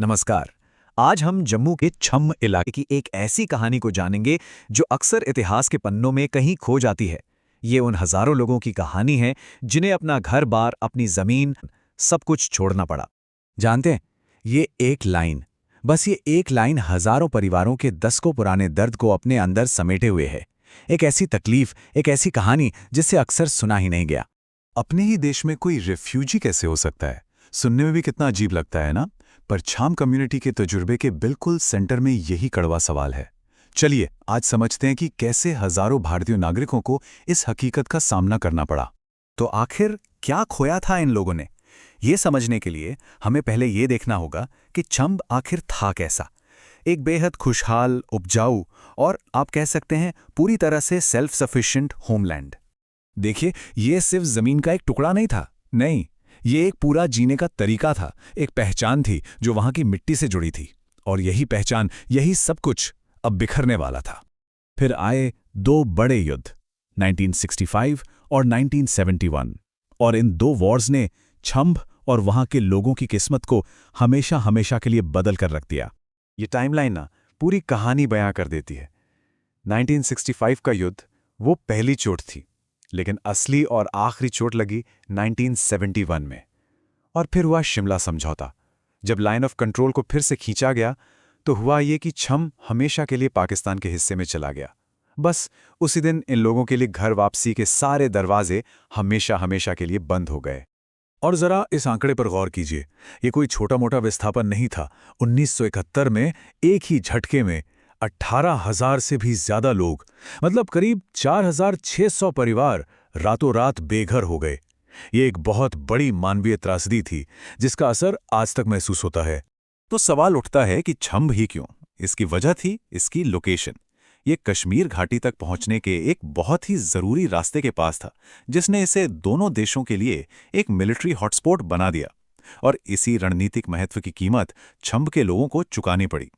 नमस्कार। आज हम जम्मू के छम्म इलाके की एक ऐसी कहानी को जानेंगे जो अक्सर इतिहास के पन्नों में कहीं खो जाती है। ये उन हजारों लोगों की कहानी है जिन्हें अपना घर-बार, अपनी जमीन, सब कुछ छोड़ना पड़ा। जानते हैं, ये एक लाइन, बस ये एक लाइन हजारों परिवारों के दशकों पुराने दर्द को अपने अंदर समेटे हुए है। एक ऐसी तकलीफ, एक ऐसी कहानी जिससे अक्सर सुना ही नहीं गया। अपने ही देश में कोई रिफ्यूजी कैसे हो सकता है? सुनने में भी कितना अजीब लगता है ना? पर छाम कम्युनिटी के तजुर्बे के बिल्कुल सेंटर में यही कड़वा सवाल है। चलिए आज समझते हैं कि कैसे हजारों भारतीय नागरिकों को इस हकीकत का सामना करना पड़ा। तो आखिर क्या खोया था इन लोगों ने? ये समझने के लिए हमें पहले ये देखना होगा कि छम्म आखिर था कैसा। एक बेहद खुशहाल, उपजाऊ और आप कह सकते हैं पूरी तरह से सेल्फ सफिशिएंट होमलैंड। देखिए, ये सिर्फ जमीन का एक टुकड़ा नहीं था। नहीं, ये एक पूरा जीने का तरीका था, एक पहचान थी जो वहां की मिट्टी से जुड़ी थी। और यही पहचान, यही सब कुछ अब बिखरने वाला था। फिर आए दो बड़े युद्ध, 1965 और 1971, और इन दो वॉर्स ने छम्म और वहां के लोगों की किस्मत को हमेशा हमेशा के लिए बदल कर रख दिया। ये टाइमलाइन ना पूरी कहानी बयां कर देती है। 1965 का युद्ध वो पहली चोट थी, लेकिन असली और आखिरी चोट लगी 1971 में। और फिर हुआ शिमला समझौता। जब लाइन ऑफ कंट्रोल को फिर से खींचा गया तो हुआ ये कि छम्म हमेशा के लिए पाकिस्तान के हिस्से में चला गया। बस उसी दिन इन लोगों के लिए घर वापसी के सारे दरवाजे हमेशा हमेशा के लिए बंद हो गए। और जरा इस आंकड़े पर गौर कीजिए, ये कोई छोटा मोटा विस्थापन नहीं था। 1971 में एक ही झटके में 18,000 से भी ज्यादा लोग, मतलब करीब 4,600 परिवार रातों रात बेघर हो गए। ये एक बहुत बड़ी मानवीय त्रासदी थी जिसका असर आज तक महसूस होता है। तो सवाल उठता है कि छम्म ही क्यों? इसकी वजह थी इसकी लोकेशन। ये कश्मीर घाटी तक पहुंचने के एक बहुत ही जरूरी रास्ते के पास था, जिसने इसे दोनों देशों के लिए एक मिलिट्री हॉटस्पॉट बना दिया। और इसी रणनीतिक महत्व की कीमत छम्म के लोगों को चुकानी पड़ी।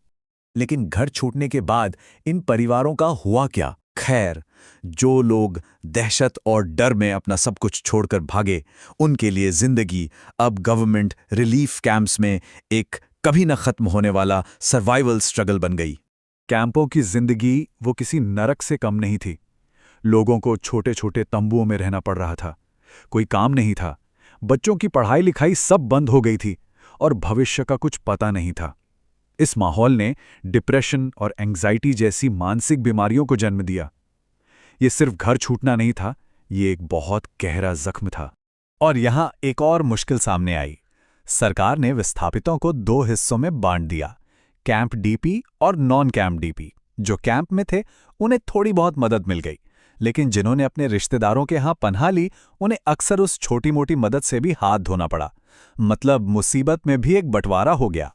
लेकिन घर छूटने के बाद इन परिवारों का हुआ क्या? खैर, जो लोग दहशत और डर में अपना सब कुछ छोड़कर भागे, उनके लिए जिंदगी अब गवर्नमेंट रिलीफ कैंप्स में एक कभी न खत्म होने वाला सर्वाइवल स्ट्रगल बन गई। कैंपों की जिंदगी वो किसी नरक से कम नहीं थी। लोगों को छोटे छोटे तंबुओं में रहना पड़ रहा था। कोई काम नहीं था, बच्चों की पढ़ाई लिखाई सब बंद हो गई थी और भविष्य का कुछ पता नहीं था। इस माहौल ने डिप्रेशन और एंग्जाइटी जैसी मानसिक बीमारियों को जन्म दिया। ये सिर्फ घर छूटना नहीं था, ये एक बहुत गहरा जख्म था। और यहां एक और मुश्किल सामने आई। सरकार ने विस्थापितों को दो हिस्सों में बांट दिया, कैंप डीपी और नॉन कैंप डीपी। जो कैंप में थे उन्हें थोड़ी बहुत मदद मिल गई, लेकिन जिन्होंने अपने रिश्तेदारों के यहां पनाह ली, उन्हें अक्सर उस छोटी मोटी मदद से भी हाथ धोना पड़ा। मतलब मुसीबत में भी एक बंटवारा हो गया।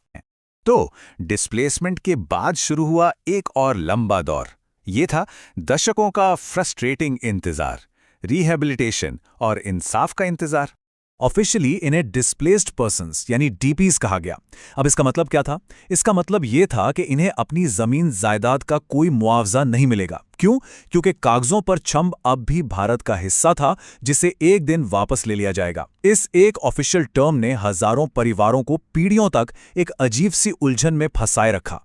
तो डिस्प्लेसमेंट के बाद शुरू हुआ एक और लंबा दौर। ये था दशकों का फ्रस्ट्रेटिंग इंतजार, रिहैबिलिटेशन और इंसाफ का इंतजार। ऑफिशियली इन्हें डिस्प्लेस्ड पर्सन्स यानी डीपीज कहा गया। अब इसका मतलब क्या था? इसका मतलब ये था कि इन्हें अपनी जमीन जायदाद का कोई मुआवजा नहीं मिलेगा। क्यों? क्योंकि कागजों पर छम्म अब भी भारत का हिस्सा था, जिसे एक दिन वापस ले लिया जाएगा। इस एक ऑफिशियल टर्म ने हजारों परिवारों को पीढ़ियों तक एक अजीब सी उलझन में फंसाए रखा।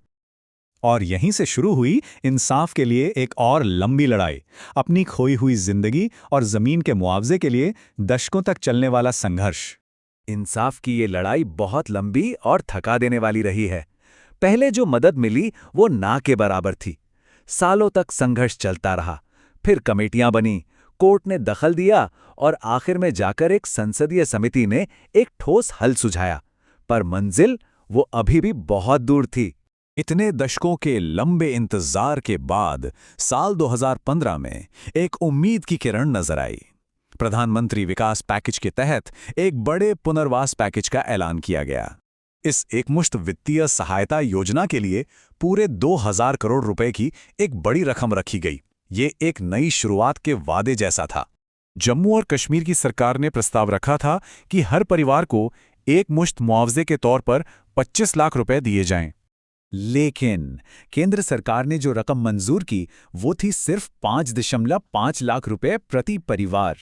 और यहीं से शुरू हुई इंसाफ के लिए एक और लंबी लड़ाई। अपनी खोई हुई जिंदगी और जमीन के मुआवजे के लिए दशकों तक चलने वाला संघर्ष। इंसाफ की ये लड़ाई बहुत लंबी और थका देने वाली रही है। पहले जो मदद मिली वो ना के बराबर थी। सालों तक संघर्ष चलता रहा। फिर कमेटियां बनी, कोर्ट ने दखल दिया और आखिर में जाकर एक संसदीय समिति ने एक ठोस हल सुझाया। पर मंजिल वो अभी भी बहुत दूर थी। इतने दशकों के लंबे इंतजार के बाद साल 2015 में एक उम्मीद की किरण नजर आई। प्रधानमंत्री विकास पैकेज के तहत एक बड़े पुनर्वास पैकेज का ऐलान किया गया। इस एकमुश्त वित्तीय सहायता योजना के लिए पूरे 2,000 करोड़ रुपए की एक बड़ी रकम रखी गई। ये एक नई शुरुआत के वादे जैसा था। जम्मू और कश्मीर की सरकार ने प्रस्ताव रखा था कि हर परिवार को एकमुश्त मुआवजे के तौर पर 25 लाख रुपए दिए जाएं। लेकिन केंद्र सरकार ने जो रकम मंजूर की वो थी सिर्फ 5.5 लाख रुपए प्रति परिवार।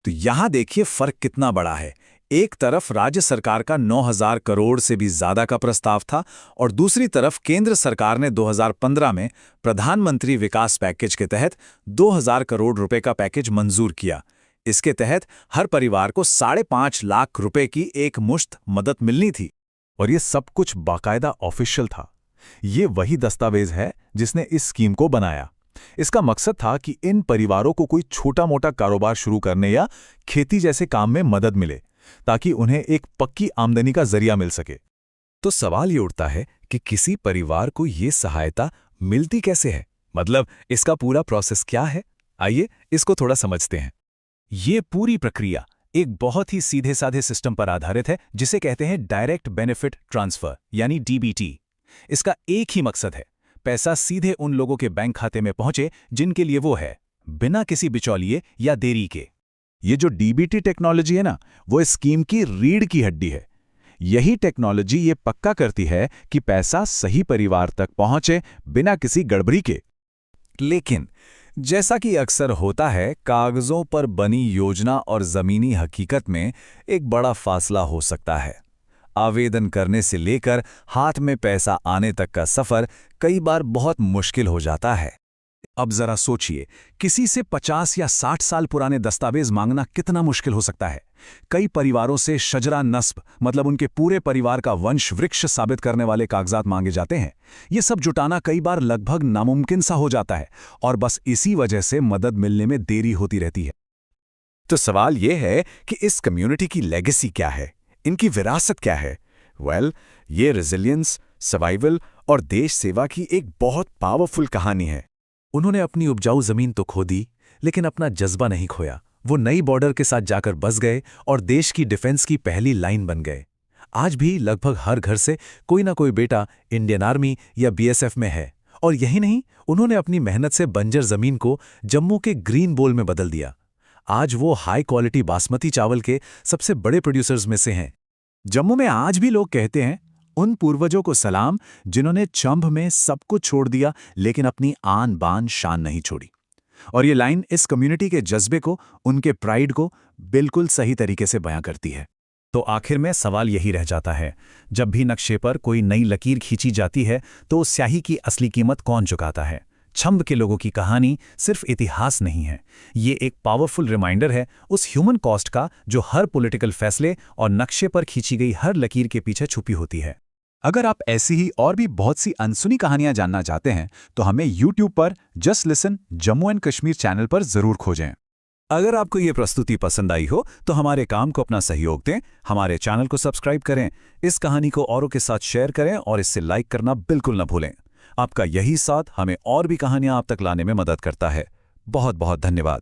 तो यहां देखिए फर्क कितना बड़ा है। एक तरफ राज्य सरकार का 9,000 करोड़ से भी ज्यादा का प्रस्ताव था और दूसरी तरफ केंद्र सरकार ने 2015 में प्रधानमंत्री विकास पैकेज के तहत 2,000 करोड़ रुपए का पैकेज मंजूर किया। इसके तहत हर परिवार को 5.5 लाख रुपए की एक मुश्त मदद मिलनी थी। और ये सब कुछ बाकायदा ऑफिशियल था। ये वही दस्तावेज है जिसने इस स्कीम को बनाया। इसका मकसद था कि इन परिवारों को कोई छोटा-मोटा कारोबार शुरू करने या खेती जैसे काम में मदद मिले, ताकि उन्हें एक पक्की आमदनी का जरिया मिल सके। तो सवाल ये उठता है कि किसी परिवार को ये सहायता मिलती कैसे है? मतलब इसका पूरा प्रोसेस क्या है? आइए इसको थोड़ा समझते हैं। ये पूरी प्रक्रिया एक बहुत ही सीधे साधे सिस्टम पर आधारित है जिसे कहते हैं डायरेक्ट बेनिफिट ट्रांसफर यानी डीबीटी। इसका एक ही मकसद है, पैसा सीधे उन लोगों के बैंक खाते में पहुंचे जिनके लिए वो है, बिना किसी बिचौलिए या देरी के। ये जो डीबीटी टेक्नोलॉजी है ना, वो इस स्कीम की रीढ़ की हड्डी है। यही टेक्नोलॉजी ये पक्का करती है कि पैसा सही परिवार तक पहुंचे बिना किसी गड़बड़ी के। लेकिन जैसा कि अक्सर होता है, कागजों पर बनी योजना और जमीनी हकीकत में एक बड़ा फासला हो सकता है। आवेदन करने से लेकर हाथ में पैसा आने तक का सफर कई बार बहुत मुश्किल हो जाता है। अब जरा सोचिए, किसी से 50 या 60 साल पुराने दस्तावेज मांगना कितना मुश्किल हो सकता है। कई परिवारों से शजरा नस्ब मतलब उनके पूरे परिवार का वंश वृक्ष साबित करने वाले कागजात मांगे जाते हैं। ये सब जुटाना कई बार लगभग नामुमकिन सा हो जाता है और बस इसी वजह से मदद मिलने में देरी होती रहती है। तो सवाल ये है कि इस कम्युनिटी की लेगेसी क्या है, इनकी विरासत क्या है? ये रेजिलियंस, सर्वाइवल और देश सेवा की एक बहुत पावरफुल कहानी है। उन्होंने अपनी उपजाऊ जमीन तो खो दी, लेकिन अपना जज्बा नहीं खोया। वो नई बॉर्डर के साथ जाकर बस गए और देश की डिफेंस की पहली लाइन बन गए। आज भी लगभग हर घर से कोई ना कोई बेटा इंडियन आर्मी या बीएसएफ में है। और यही नहीं, उन्होंने अपनी मेहनत से बंजर जमीन को जम्मू के ग्रीन बोल में बदल दिया। आज वो हाई क्वालिटी बासमती चावल के सबसे बड़े प्रोड्यूसर्स में से हैं। जम्मू में आज भी लोग कहते हैं, उन पूर्वजों को सलाम जिन्होंने चंब में सब कुछ छोड़ दिया लेकिन अपनी आन बान शान नहीं छोड़ी। और ये लाइन इस कम्युनिटी के जज्बे को, उनके प्राइड को बिल्कुल सही तरीके से बयां करती है। तो आखिर में सवाल यही रह जाता है, जब भी नक्शे पर कोई नई लकीर खींची जाती है तो उस स्याही की असली कीमत कौन चुकाता है? छंब के लोगों की कहानी सिर्फ इतिहास नहीं है, ये एक पावरफुल रिमाइंडर है उस ह्यूमन कॉस्ट का जो हर पॉलिटिकल फैसले और नक्शे पर खींची गई हर लकीर के पीछे छुपी होती है। अगर आप ऐसी ही और भी बहुत सी अनसुनी कहानियां जानना चाहते हैं तो हमें YouTube पर just listen Jammu and Kashmir channel पर जरूर खोजें। अगर आपको ये प्रस्तुति पसंद आई हो तो हमारे काम को अपना सहयोग दें, हमारे चैनल को सब्सक्राइब करें, इस कहानी को औरों के साथ शेयर करें और इससे लाइक करना बिल्कुल न भूलें। आपका यही साथ हमें और भी कहानियां आप तक लाने में मदद करता है। बहुत बहुत धन्यवाद।